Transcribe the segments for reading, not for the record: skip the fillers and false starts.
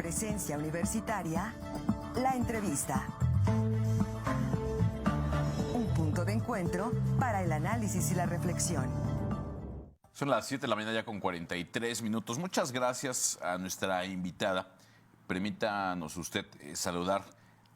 Presencia Universitaria, La Entrevista. Un punto de encuentro para el análisis y la reflexión. Son las 7 de la mañana ya con 43 minutos. Muchas gracias a nuestra invitada. Permítanos usted saludar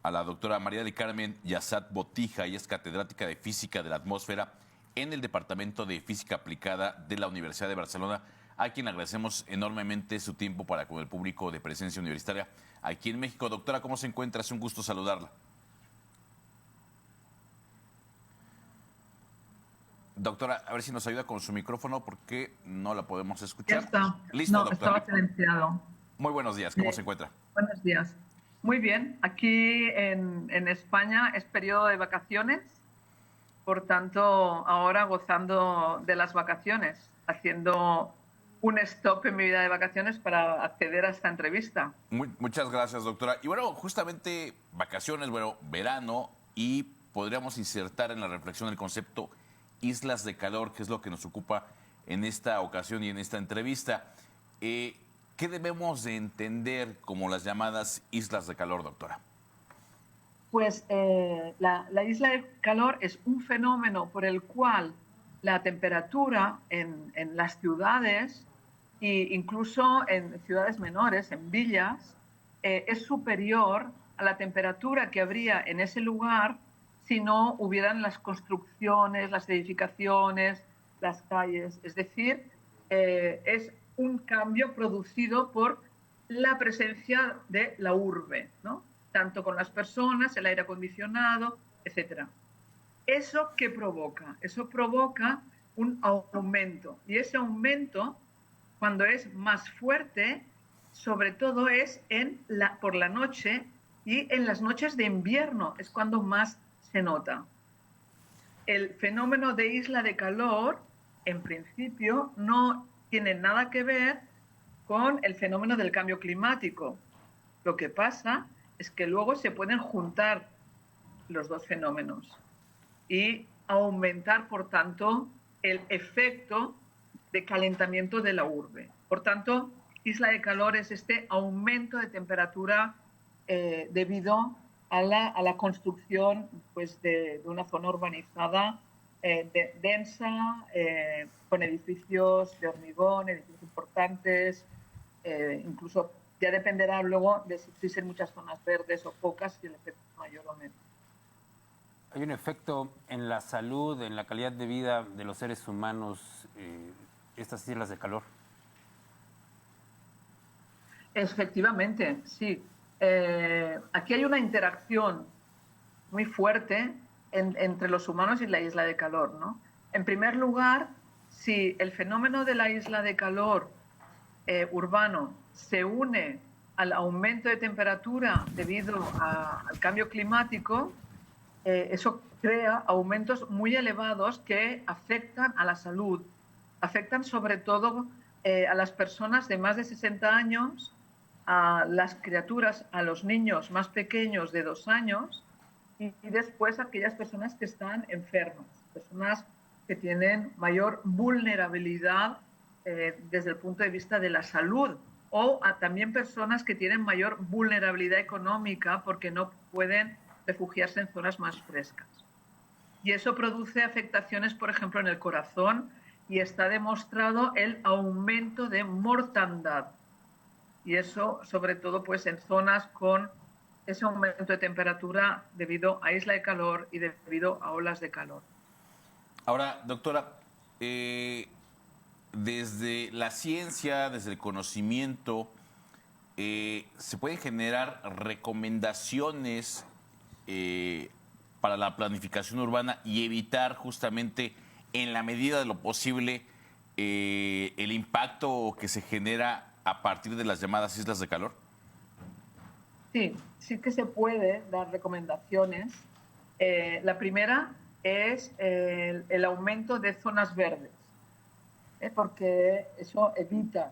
a la doctora María del Carmen Yassat Botija. Ella es catedrática de Física de la Atmósfera en el Departamento de Física Aplicada de la Universidad de Barcelona, a quien agradecemos enormemente su tiempo para con el público de Presencia Universitaria aquí en México. Doctora, ¿cómo se encuentra? Es un gusto saludarla. Doctora, a ver si nos ayuda con su micrófono porque no la podemos escuchar. Ya está. Listo, No, doctora. estaba silenciado. Muy buenos días, ¿cómo se encuentra? Buenos días. Muy bien. Aquí en España es periodo de vacaciones, por tanto, ahora gozando de las vacaciones, haciendo un stop en mi vida de vacaciones para acceder a esta entrevista. Muchas gracias, doctora. Y bueno, justamente vacaciones, bueno, verano, y podríamos insertar en la reflexión el concepto islas de calor, que es lo que nos ocupa en esta ocasión y en esta entrevista. ¿Qué debemos de entender como las llamadas islas de calor, doctora? Pues la isla de calor es un fenómeno por el cual la temperatura en las ciudades e incluso en ciudades menores, en villas, es superior a la temperatura que habría en ese lugar si no hubieran las construcciones, las edificaciones, las calles. Es decir, es un cambio producido por la presencia de la urbe, ¿no? Tanto con las personas, el aire acondicionado, etc. ¿Eso qué provoca? Eso provoca un aumento. Y ese aumento, cuando es más fuerte, sobre todo es por la noche y en las noches de invierno, es cuando más se nota. El fenómeno de isla de calor, en principio, no tiene nada que ver con el fenómeno del cambio climático. Lo que pasa es que luego se pueden juntar los dos fenómenos y aumentar, por tanto, el efecto de calentamiento de la urbe. Por tanto, isla de calor es este aumento de temperatura debido a la construcción pues, de una zona urbanizada densa, con edificios de hormigón, edificios importantes, incluso ya dependerá luego de si existen muchas zonas verdes o pocas, si el efecto es mayor o menor. ¿Hay un efecto en la salud, en la calidad de vida de los seres humanos, estas islas de calor? Efectivamente, sí. Aquí hay una interacción muy fuerte entre los humanos y la isla de calor, ¿no? En primer lugar, si el fenómeno de la isla de calor urbano se une al aumento de temperatura debido al cambio climático, eso crea aumentos muy elevados que afectan a la salud, afectan sobre todo a las personas de más de 60 años, a las criaturas, a los niños más pequeños de 2 años y después a aquellas personas que están enfermas, personas que tienen mayor vulnerabilidad desde el punto de vista de la salud, o a también personas que tienen mayor vulnerabilidad económica porque no pueden refugiarse en zonas más frescas. Y eso produce afectaciones, por ejemplo, en el corazón, y está demostrado el aumento de mortandad. Y eso, sobre todo, pues en zonas con ese aumento de temperatura debido a isla de calor y debido a olas de calor. Ahora, doctora, desde la ciencia, desde el conocimiento, ¿se pueden generar recomendaciones para la planificación urbana y evitar justamente, en la medida de lo posible, el impacto que se genera a partir de las llamadas islas de calor? Sí, sí que se puede dar recomendaciones. La primera es el aumento de zonas verdes, porque eso evita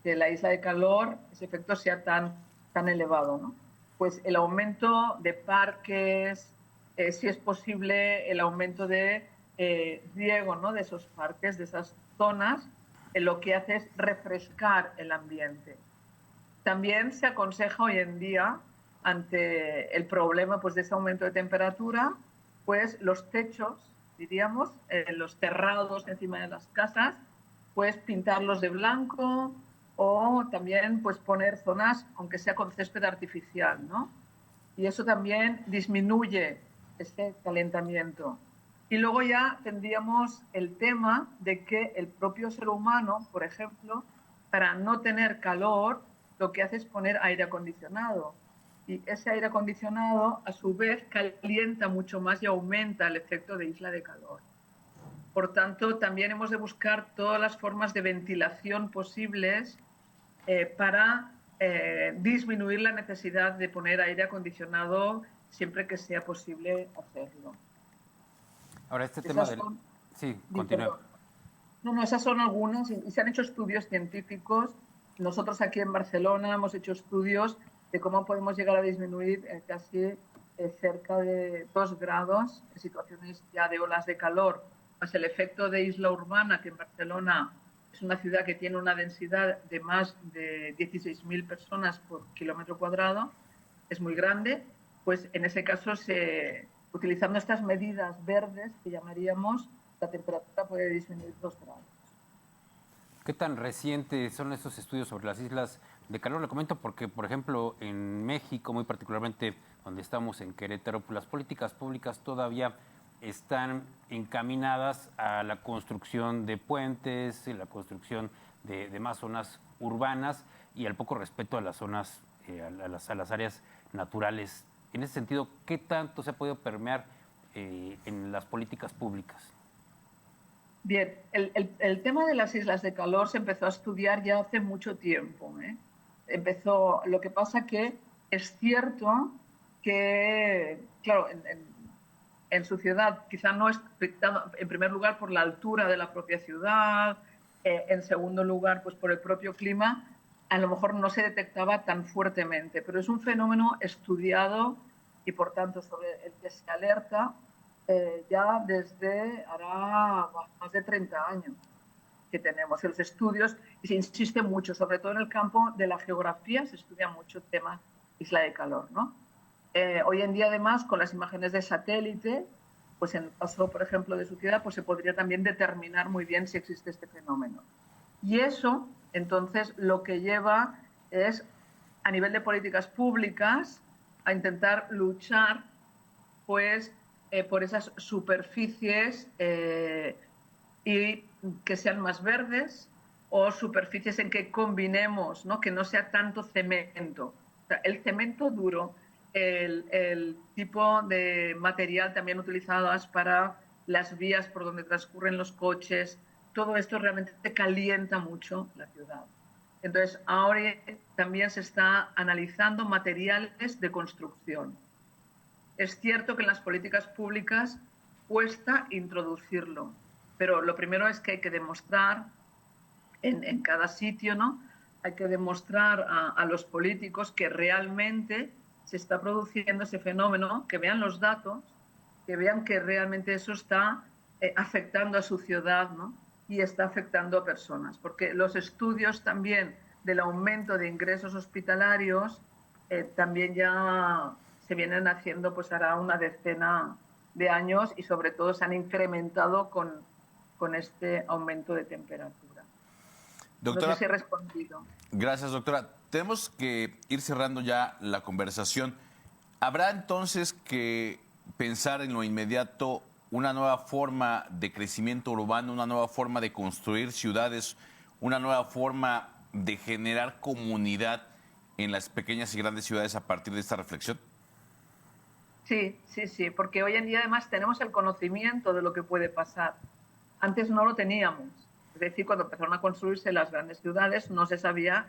que la isla de calor, ese efecto sea tan elevado, ¿no? Pues el aumento de parques, si es posible el aumento de riego, ¿no? De esos parques, de esas zonas, lo que hace es refrescar el ambiente. También se aconseja hoy en día, ante el problema pues, de ese aumento de temperatura, pues los techos, diríamos, los terrados encima de las casas, pues pintarlos de blanco o también pues poner zonas, aunque sea con césped artificial, ¿no? Y eso también disminuye ese calentamiento. Y luego ya tendríamos el tema de que el propio ser humano, por ejemplo, para no tener calor, lo que hace es poner aire acondicionado. Y ese aire acondicionado, a su vez, calienta mucho más y aumenta el efecto de isla de calor. Por tanto, también hemos de buscar todas las formas de ventilación posibles para disminuir la necesidad de poner aire acondicionado siempre que sea posible hacerlo. Ahora, este tema del... Sí, continúa. No, esas son algunas y se han hecho estudios científicos. Nosotros aquí en Barcelona hemos hecho estudios de cómo podemos llegar a disminuir casi cerca de 2 grados en situaciones ya de olas de calor, más el efecto de isla urbana, que en Barcelona es una ciudad que tiene una densidad de más de 16.000 personas por kilómetro cuadrado, es muy grande, pues en ese caso, utilizando estas medidas verdes, que llamaríamos, la temperatura puede disminuir 2 grados. ¿Qué tan recientes son esos estudios sobre las islas de calor? Le comento porque, por ejemplo, en México, muy particularmente donde estamos en Querétaro, pues las políticas públicas todavía están encaminadas a la construcción de puentes, la construcción de más zonas urbanas y al poco respeto a las zonas, a las áreas naturales. En ese sentido, ¿qué tanto se ha podido permear en las políticas públicas? Bien, el tema de las islas de calor se empezó a estudiar ya hace mucho tiempo. Lo que pasa que es cierto que, claro, en su ciudad quizá no es, en primer lugar, por la altura de la propia ciudad, en segundo lugar, pues por el propio clima, a lo mejor no se detectaba tan fuertemente, pero es un fenómeno estudiado y, por tanto, sobre el que se alerta ya desde hará más de 30 años que tenemos los estudios y se insiste mucho, sobre todo en el campo de la geografía, se estudia mucho el tema isla de calor, ¿no? Hoy en día, además, con las imágenes de satélite, pues en el caso, por ejemplo, de su ciudad, pues se podría también determinar muy bien si existe este fenómeno. Y eso, entonces, lo que lleva es, a nivel de políticas públicas, a intentar luchar, pues, por esas superficies y que sean más verdes o superficies en que combinemos, ¿no? Que no sea tanto cemento. O sea, el cemento duro, el tipo de material también utilizado para las vías por donde transcurren los coches, todo esto realmente calienta mucho la ciudad. Entonces, ahora también se está analizando materiales de construcción. Es cierto que en las políticas públicas cuesta introducirlo, pero lo primero es que hay que demostrar en cada sitio, ¿no? Hay que demostrar a los políticos que realmente se está produciendo ese fenómeno, que vean los datos, que vean que realmente eso está afectando a su ciudad, ¿no? Y está afectando a personas. Porque los estudios también del aumento de ingresos hospitalarios también ya se vienen haciendo pues hará una decena de años y sobre todo se han incrementado con este aumento de temperatura. Doctora, no sé si he respondido. Gracias, doctora. Tenemos que ir cerrando ya la conversación. ¿Habrá entonces que pensar en lo inmediato una nueva forma de crecimiento urbano, una nueva forma de construir ciudades, una nueva forma de generar comunidad en las pequeñas y grandes ciudades a partir de esta reflexión? Sí, porque hoy en día además tenemos el conocimiento de lo que puede pasar. Antes no lo teníamos. Es decir, cuando empezaron a construirse las grandes ciudades no se sabía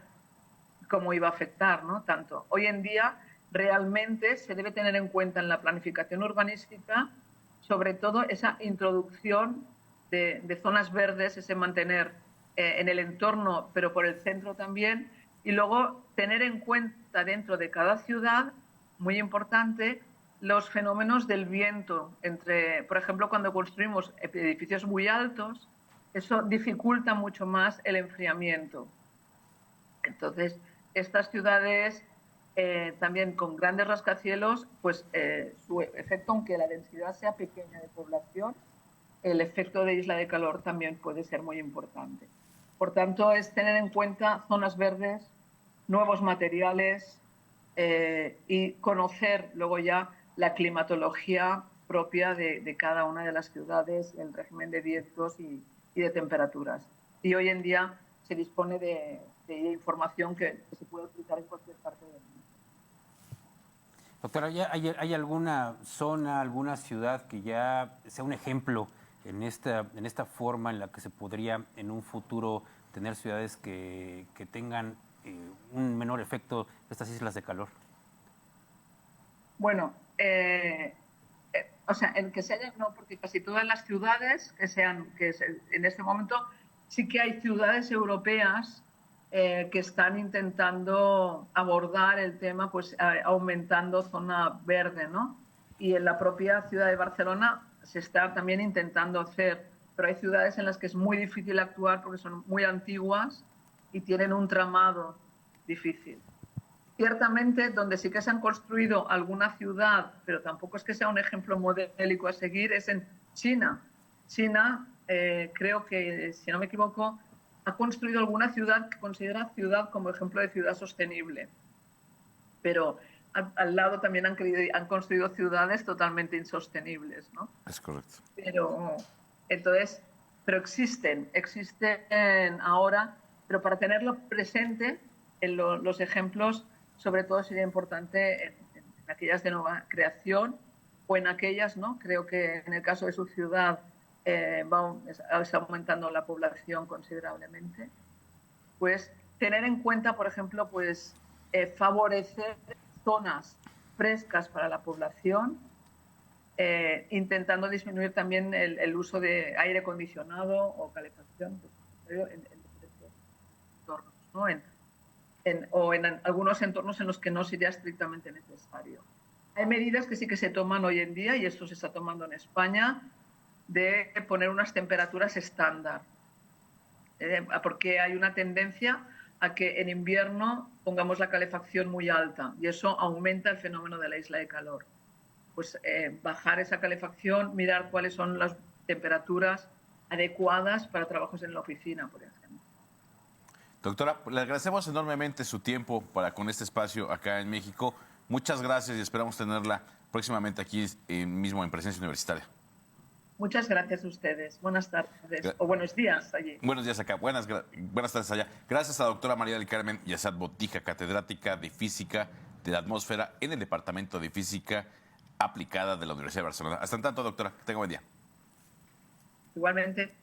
cómo iba a afectar, ¿no? Tanto. Hoy en día realmente se debe tener en cuenta en la planificación urbanística sobre todo esa introducción de zonas verdes, ese mantener en el entorno, pero por el centro también, y luego tener en cuenta dentro de cada ciudad, muy importante, los fenómenos del viento. Por ejemplo, cuando construimos edificios muy altos, eso dificulta mucho más el enfriamiento. Entonces, estas ciudades también con grandes rascacielos, pues su efecto, aunque la densidad sea pequeña de población, el efecto de isla de calor también puede ser muy importante. Por tanto, es tener en cuenta zonas verdes, nuevos materiales y conocer luego ya la climatología propia de cada una de las ciudades, el régimen de vientos y de temperaturas. Y hoy en día se dispone de información que se puede utilizar en cualquier parte del mundo. Doctora, ¿hay alguna zona, alguna ciudad que ya sea un ejemplo en esta forma en la que se podría en un futuro tener ciudades que tengan un menor efecto de estas islas de calor? Bueno, o sea, en que se hayan, no, porque casi todas las ciudades en este momento sí que hay ciudades europeas que están intentando abordar el tema, pues aumentando zona verde, ¿no? Y en la propia ciudad de Barcelona se está también intentando hacer, pero hay ciudades en las que es muy difícil actuar porque son muy antiguas y tienen un tramado difícil. Ciertamente, donde sí que se han construido alguna ciudad, pero tampoco es que sea un ejemplo modélico a seguir, es en China. China, creo que, si no me equivoco, ha construido alguna ciudad que considera ciudad como ejemplo de ciudad sostenible. Pero al lado también han construido ciudades totalmente insostenibles, ¿no? Es correcto. Pero existen ahora, pero para tenerlo presente en los ejemplos, sobre todo sería importante en aquellas de nueva creación o en aquellas, ¿no? Creo que en el caso de su ciudad está aumentando la población considerablemente, pues tener en cuenta, por ejemplo, pues favorecer zonas frescas para la población, intentando disminuir también el uso de aire acondicionado o calefacción en diferentes entornos, ¿no? O en algunos entornos en los que no sería estrictamente necesario. Hay medidas que sí que se toman hoy en día, y esto se está tomando en España, de poner unas temperaturas estándar, porque hay una tendencia a que en invierno pongamos la calefacción muy alta y eso aumenta el fenómeno de la isla de calor. Pues bajar esa calefacción, mirar cuáles son las temperaturas adecuadas para trabajos en la oficina, por ejemplo. Doctora, le agradecemos enormemente su tiempo con este espacio acá en México. Muchas gracias y esperamos tenerla próximamente aquí mismo en Presencia Universitaria. Muchas gracias a ustedes. Buenas tardes o buenos días allí. Buenos días acá. Buenas tardes allá. Gracias a la doctora María del Carmen Yassat Botija, catedrática de Física de la Atmósfera en el Departamento de Física Aplicada de la Universidad de Barcelona. Hasta en tanto, doctora. Que tenga buen día. Igualmente.